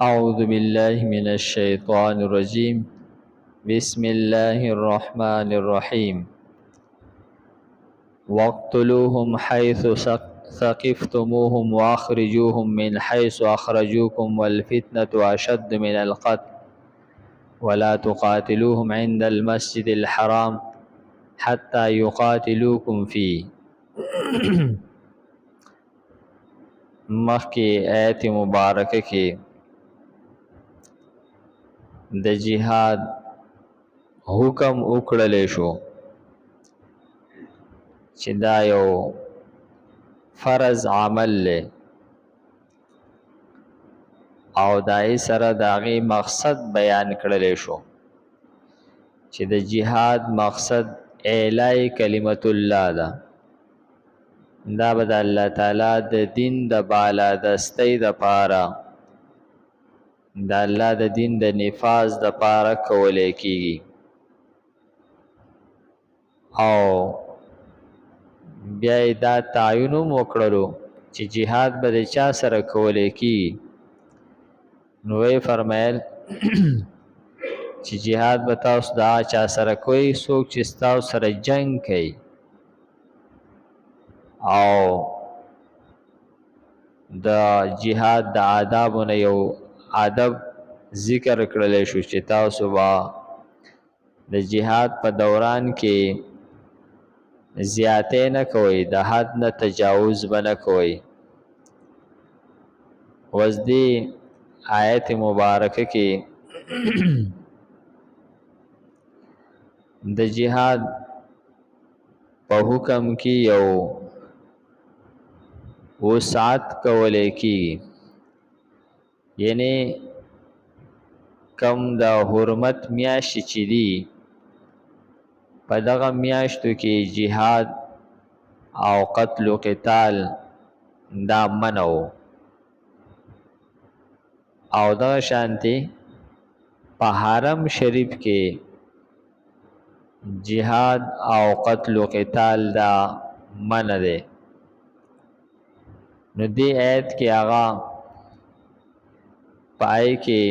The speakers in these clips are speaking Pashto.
أعوذ بالله من الشيطان الرجيم. بسم الله الرحمن الرحيم. واقتلوهم حيث ثقفتموهم وأخرجوهم من حيث أخرجوكم والفتنة أشد من القتل ولا تقاتلوهم عند المسجد الحرام حتى يقاتلوكم فيه. مخی آیت مبارکه کې د جهاد حکم وکړل شو چې دا یو فرض عمل له او دای سره داغي مقصد بیان کړل شو چې د جهاد مقصد اعلی کلمت الله ده. دا به د الله تعالی د دین د بالا دستی د پاره د الله د دین د نفاذ د پاره کولې کیږي او بیا دا تعین وکړلو چې جهاد به چا سره کولې کیږي. نو یې فرمایل چې جهاد به تاسو دا چا سره کوي څوک چې تاسو سره جنگ کوي او د جهاد د آدابونه یو ادب ذکر کړل شو چې تاسو با د جهاد په دوران کې زیاتې نه کوي، د حد نه تجاوز به نه کوي. وزدي آیت مبارکه کې د جهاد په حکم کې یو وسعت کولې کی، یعنی کم د حرمت میاشت چې دی په دغه میاشتو کې جهاد او قتل و قتال دا منو او دغه شانتی په حرم شریف کې جهاد او قتل و قتال دا من ده. نو دی آیت کې آغا پای کې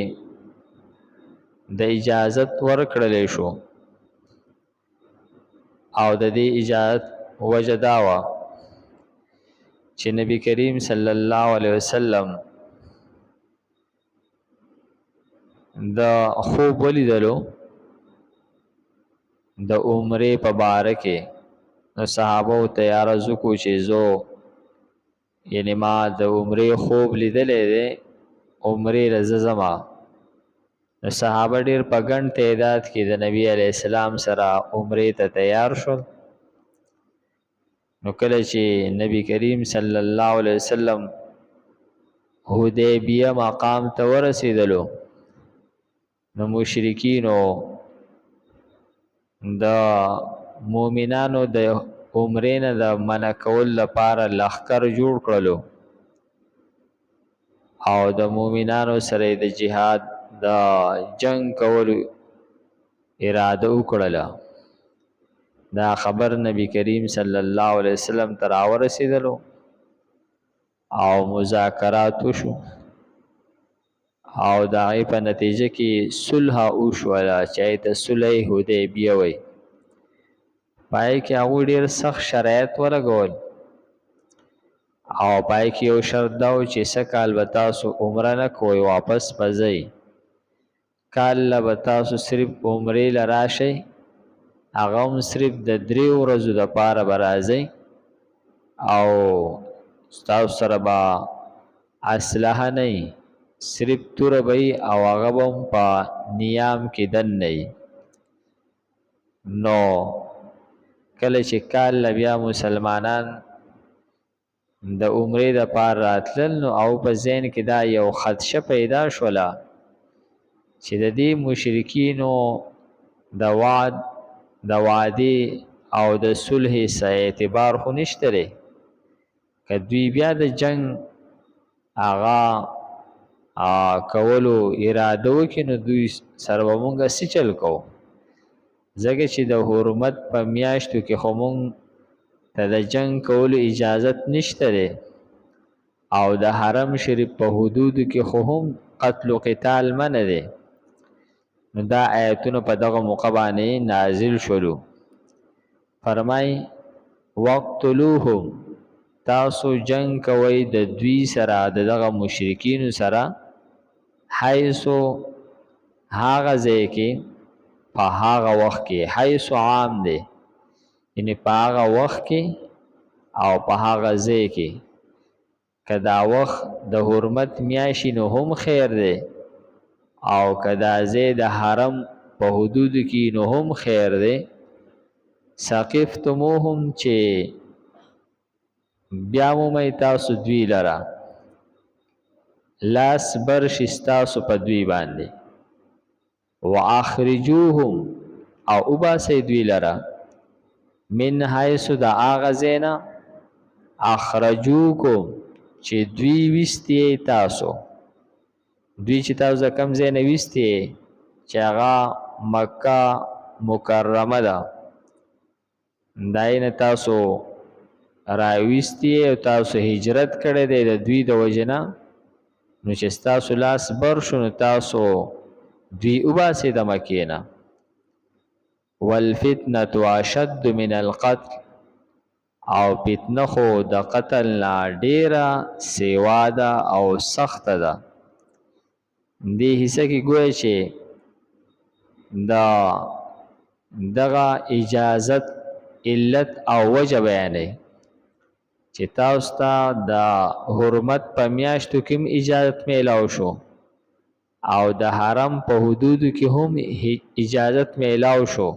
د اجازت ورکړل شو او د دې اجازت وجه دا وه چې نبی کریم صلی الله علیه وسلم د خوب ولیدلو د عمره په باره کې. نو صحابه ته عرض وکړو چې زو یعنی ما د عمره خوب لیدلې ده، عمره رزما. نو صحابه ډیر په ګڼ تعداد کې د نبی علی السلام سره عمره ته تیار شول. نو کله چې نبی کریم صلی الله علیه وسلم حدیبیه مقام ته ورسېدلو نو مشرکینو د مومنانو د عمرې نه د منع کول لپاره لښکر جوړ کړلو او د مومنانو سره د جهاد د جنگ کولو اراده وکړله. دا خبر نبی کریم صلی الله علیه وسلم ته راورسېدلو او مذاکرات وشو او د هغې په نتیجه کې صلح وشوله چې ته صلح حدیبیه وایي. پای کې هغوی ډېر سخت شرایط ولګول او پای کې یو شرط دا و چې څه کال به تاسو عمره نه کوئ، واپس به ځئ. کال له به تاسو صرف عمرې له راشئ، هغه هم صرف د 3 ورځو دپاره به راځئ او ستاسو سره به اسلحه نه وي، صرف توره به وي او هغه به هم په نیام کې دننه وي. نو کله چې کال له بیا مسلمانان د عمرې دپاره راتلل نو او په ذهن کې دا یو خدشه پیدا شوله چې د دې مشرکینو د وعدې او د صلح څه اعتبار خو نشته دی. که دوی بیا د جنگ هغه کولو اراده وکړي نو دوی سره به مونږ څه چل کوو، ځکه چې د حرمت په میاشتو کې خو مونږ ته د جنگ کولو اجازت نشته دی او د حرم شریف په حدودو کې خو هم قتل و قتال من دی. نو دا آیتونو په دغه موقع باندې نازل شولو. فرمای وقتلوهم تاسو جنگ کوي د دوی سره د دغه مشرکین سره حیثو هاغه ځای کې په هاغه وخت کې حیثو عام دی یعنی په هاغه وخت کې او په هاغه ځای کې که دا وخت د حرمت میاشي نو هم خیر دی او که دا ځای د حرم په حدود کې نو هم خیر دی. ثقفتموهم چې بیا مومی تاسو دوی لرا لاس برش استاسو په دوی باندې واخرجوهم او اوباسی دوی لرا من حیث دا آغا زینا اخرجوکم چې دوی وستی تاسو دوی چې تاسو کم زینا وستی چې هغه مکه مکرمه ده داین تاسو راویستی او تاسو هجرت کړی دی د دوی د وجنه نو چې تاسو لاس بر شو نو تاسو دوی وباسئ د مکې نه. والفتنة اشد من القتل او فتنه خو د قتل نه ډیره سیوا ده او سخته ده. دې حصہ کې ګویا چې دغه اجازت علت او وجه بیانې چې تاسو ته د حرمت په میاشتو کې اجازت میلاو شو او د حرم په حدودو کې هم اجازت میلاو شو.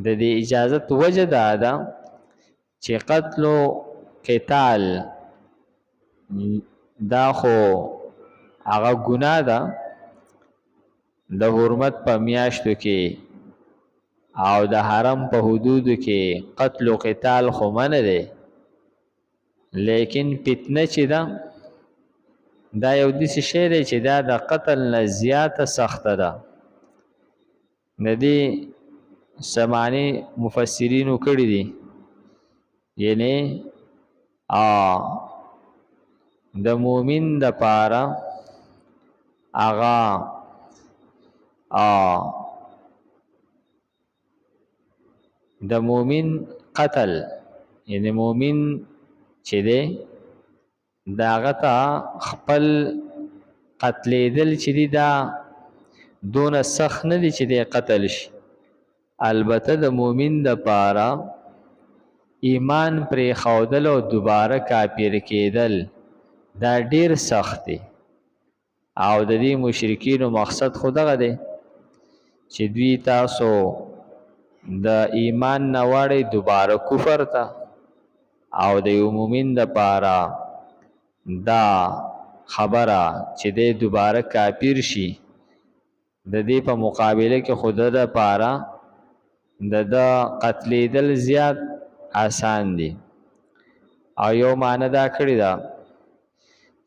د دې اجازت وجه دا ده چې قتل او قتال دا خو هغه ګناه ده د حرمت په میاشتو کې او د حرم په حدودو کې قتل او قتال خو منع دی لیکن فتنه چې ده دا یو داسې شی دی چې دا د قتل نه زیاته سخته ده. د دې سمانی مفسرینو کړي دي یعنی د مومن د پاره هغه د مومن قتل یعنی مومن چې دی داغه ته خپل قتلېدل چې دی دا دونه سخت نه دی چې دی قتل شي. البته د مومن د پاره ایمان پرې خودل او دوباره کافر کېدل دا ډیر سخت دی او د دې مشرکینو مقصد خو دغه دی چې دوی تاسو د ایمان نه واړی دوباره کفر ته او د یو مومن د پاره دا خبره چې دی دوباره کافر شي د دې په مقابله کې خود د پاره د قتلېدل زیات آسان دي. او یو معنی دا کړی دا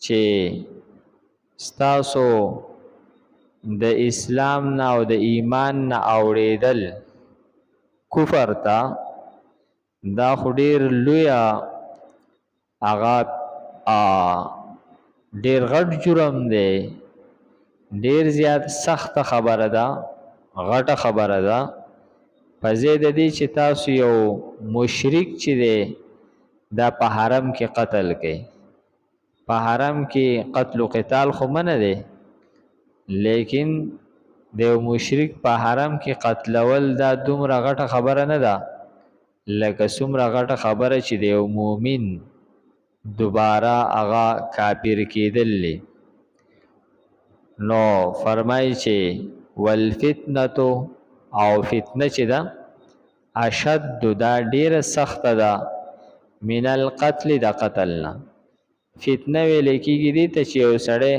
چې ستاسو د اسلام نه او د ایمان نه اوړېدل کفر ته دا خو ډیر لویه هغه ډیر غټ جرم دی ډیر زیات سخت خبره ده غټه خبره ده په ځای د دې چې تاسو یو مشرک چې دی دا په حرم کې قتل کوي. په حرم کې قتل و قتال خو منع دی لیکن د یو مشرک په حرم کې قتلول دا دومره غټه خبره نه ده لکه څومره غټه خبره چې د یو مومن دوباره هغه کافر کېدل. نو فرمایي چې والفتنه او فتنه چې ده اشد دا ډیره سخته ده من القتل د قتلنا. فتنه ویل کېږي دې ته چې یو سړی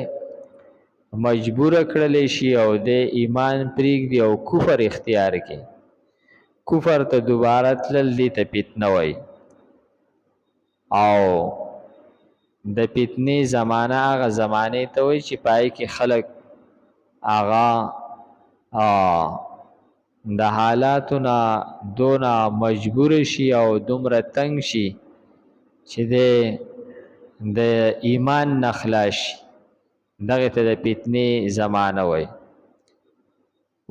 مجبور کړلی شي او د ایمان پرېږدي او کفر اختیار کړي کفر ته دوباره تلل دې ته فتنه وایي. او د فتنې زمانه هغه زمانې ته وایي چې پای کې خلک هغه د حالاتو نه دونه مجبور شي او دومره تنگ شي چې د ایمان نه خلاص شي دغه ته د فتنې زمانه وای.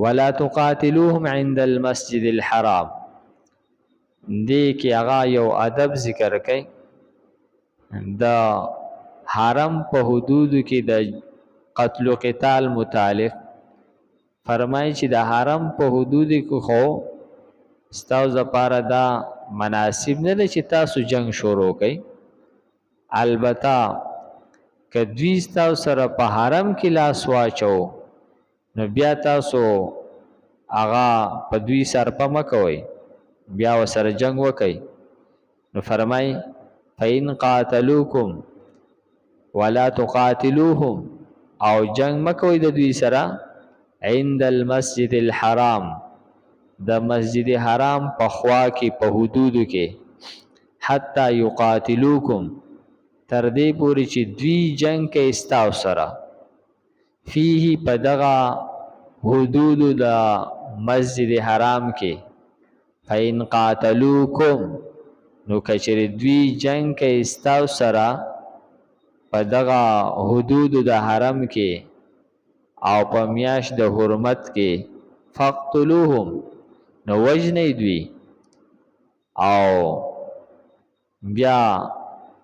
ولا تقاتلوهم عند المسجد الحرام، دې کې هغه یو ادب ذکر کړي. د حرم په حدودو کې د قتل و قتال متعلق فرمایي چې د حرم په حدودو کې خو ستاسو لپاره دا مناسب نه ده چې تاسو جنگ شروع کړئ. البته که دوی ستاسو سره په حرم کې لاس واچو نو بیا تاسو هغه په دوی سرپه مه کوئ، بیا ورسره جنگ وکئ. نو فرمایي فإن قاتلوکم ولا تقاتلوهم، او جنگ مکوئ د دوی سره عند المسجد الحرام، د مسجد حرام په خوا کې په حدودو کې، حتی یقاتلوکم تر دې پورې چې دوی جنگ کوي ستاسو سره، فيه په دغه حدودو د مسجد حرام کې. فإن قاتلوکم نو کچری دوی جنگ کوي ستاسو سره په دغه حدودو د حرم کې او په میاشت د حرمت کې، فقتلوهم نو وجنی دوی. او بیا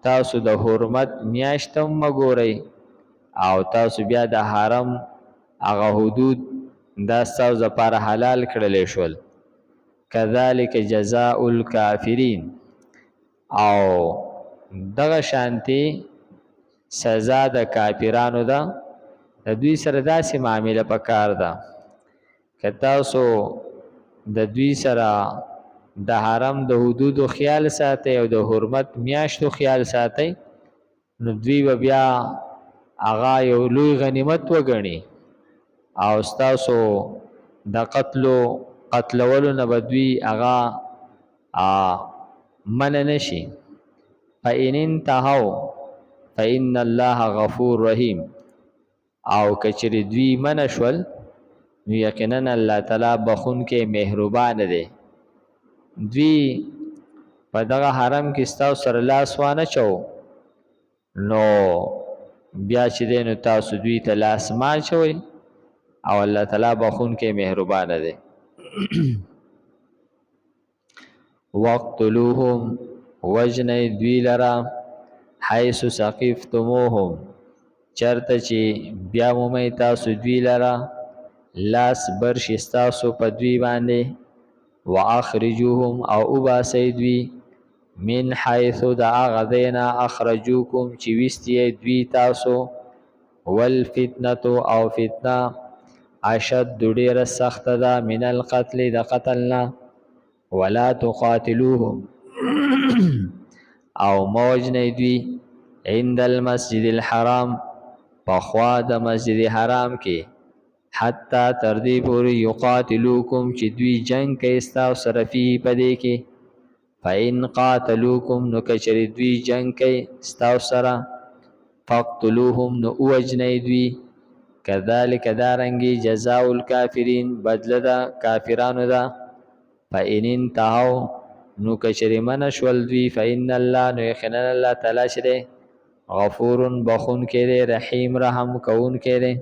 تاسو د حرمت میاشتم مګورئ او تاسو بیا د حرم هغه حدود دا ستاسو لپاره حلال کړلی شول. کذالک جزاء الکافرین، او دغه شانتی سزا د کافرانو ده. د دوی سره داسې معامله پکار ده که تاسو د دوی سره د حرم د حدودو خیال ساتئ او د حرمت میاشتو خیال ساتئ، نو دوی به بیا هغه یو لوی غنیمت وګڼي او ستاسو د قتلولو نه به دوی هغه منع نشي. فإن انتهوا فإن الله غفور رحیم، او کچری دوی منع شول نو یقینا الله تعالی بخونکی مهربان دی. دوی په دغه حرم کې ستاسو سره لاس وانه چو نو بیا چې دی نو تاسو دوی ته لاس ما چوئ او الله تعالی بخونکی مهربان دی. وقتلوهم وجنی دوی لرا حیث ثقفتموهم چرته چې بیا مومی تاسو دوی لرا لاس برشي ستاسو په دوی باندې. واخرجوهم او اوباسی دوی من حیث دا غدینا اخرجوکم چې وستی دوی تاسو. والفتنه او فتنه اشد ډیر سخت ده من القتل د قتلنا. ولا تقاتلوهم او موجنی دوی عند المسجد الحرام پخوا د مسجد حرام کې، حتی تر دې پورې یقاتلوکم چې دوی جنگ کوي ستاسو سره فيه پدې کې. فإن قاتلوکم نو کچری دوی جنگ کوي ستاسو سره فقتلوهم نو اوجنی دوی. کذالک دارنګي جزاء الکافرین بدله ده کافرانو ده. فإن انتهوا نو کچری من شول دوی فإن الله نو یقینا الله تعالی شری غفور بخون کړي رحیم رحم کون کړي.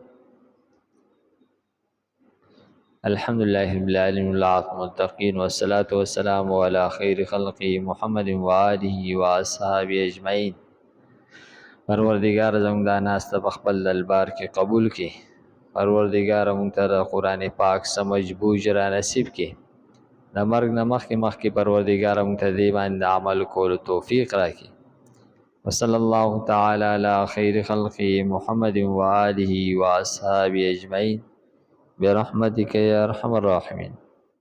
الحمدلله رب العالمین والعاقبۃ للمتقین والصلاة والسلام علی خیر خلقه محمد و آله و اصحابه اجمعین. پروردگار زموږ دا ناسته په خپل دربار کې قبول کړي. پروردگار موږ ته د قرآن پاک سمجھ بوج را نصیب کړي. د مرګ نه مخکې پروردگار موږ ته دې باندې عمل کولو توفیق راکړي. وصلی الله تعالی علی خیر خلقه محمد و آله و اصحابه اجمعین برحمتک یا ارحم الراحمین.